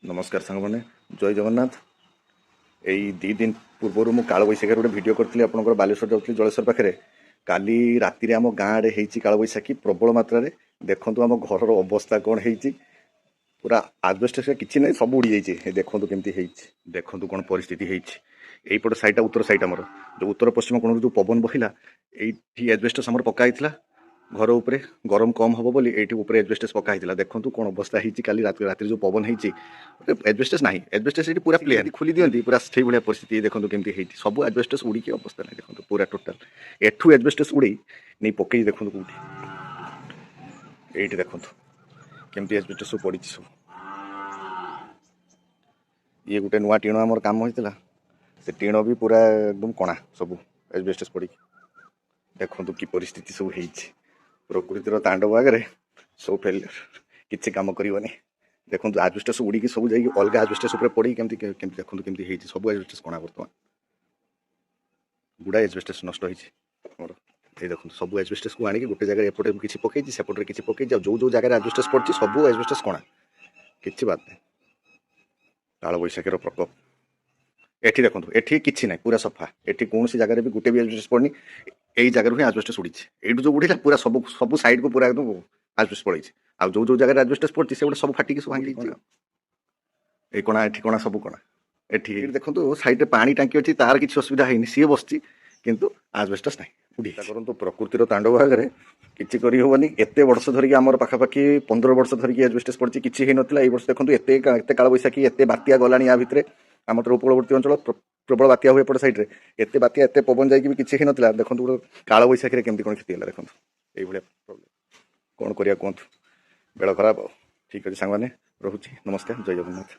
नमस्कार सांग मैंने जय जगन्नाथ। यही 2 दिन पूर्व मु काल बैशाखी गोटे भिड करी आपंकर बालेश्वर जाऊँ जलेश्वर पाखे काली राति आम गाँव में काल बैशाखी प्रबल मात्रा देखु आम घर अवस्था कौन है पूरा आजबेस्टस किसी ना सब उड़ी जाइए देखो केमती देखु कौन परिस्थिति यहीपट साइड उत्तर साइड आमर जो उत्तर पश्चिम कोण जो पवन बहिला ये एजबेस्टस आमर पकाई घर उपरे गरम कम हम बोली ये एजबेस्टस पकाई देखो कौन अवस्था काली राति जो पवन होती एजबेस्टस ना एजबेस्टस पूरा प्लेन खोली दिखती पूरा से भाया परिस्थिति देखो केमती सब एजबेस्टस उड़ी अवस्था ना देखो पूरा टोटाल एठू एजबेस्टस उड़ी नहीं पकई देखो कौटी ये देखो केमती एजबेस्टस सब पड़ी सब ये गोटे नुआ टीण आमर काम होता से टीण भी पूरा एकदम कणा सब एजबेस्टस पड़ी देखो कि परिस्थिति सब है प्रकृतिर तांडव आगे सब फेलियर किसी कम करनी देखो एजबेस्टस उड़ी सब जा अलग एजबेस्टस पड़ी केमती देखो केमती सब एजबेस्टस कणा बर्तमान गुड़ा एजबेस्टस नष्ट होमर ये देखो सब एजबेस्टस को आनिक गोटे जगह एपटे किसी पकई सेपटे किसी पकई जो जो जगह एजबेस्टस पड़ी सब एजबेस्टस कणा किसी बात नहीं काल बैशाखीर प्रकोप एठी देखो एठी किसी ना पूरा सफा एठी कौन सी जगह भी गोटे भी एजबेस्टस पड़नी यही जगह ही एजबेस्टस उड़ी ये जो उड़ा पूरा सब सब साइड को पूरा एकदम एजबेस्टस पड़ी आ जो जो जगह एजबेस्टस पड़ी से सब फाटिक सब भांगी ये कणा एठी कणा सब कणा एठी देखो साइड पानी टांकी अच्छी तार किसी असुविधा है सी बसची किंतु एजबेस्टस ना उड़ी करूँ प्रकृतिर तांडव आगे किसी करहबनी एत वर्ष धरिक आम पाखापाखि 15 वर्ष धरिक एजबेस्टस पड़ी किसी हो ना ये वर्ष देखो एत काल बैशाखी एत बात्या गलानी या भितर आम तो उपकूलवर्ती अंचल प्रबल बात्या हुए एपट सैड्रे एत बात्या एत पवन जाकि किसी हो ना देखो गोटे काल बैशाखी केमती कौन क्षति है देखो ये प्रोब्लेम कौन करिया कहतु बेल खराब ठीक अच्छे सांग मैंने रोचे नमस्कार जय जगन्नाथ।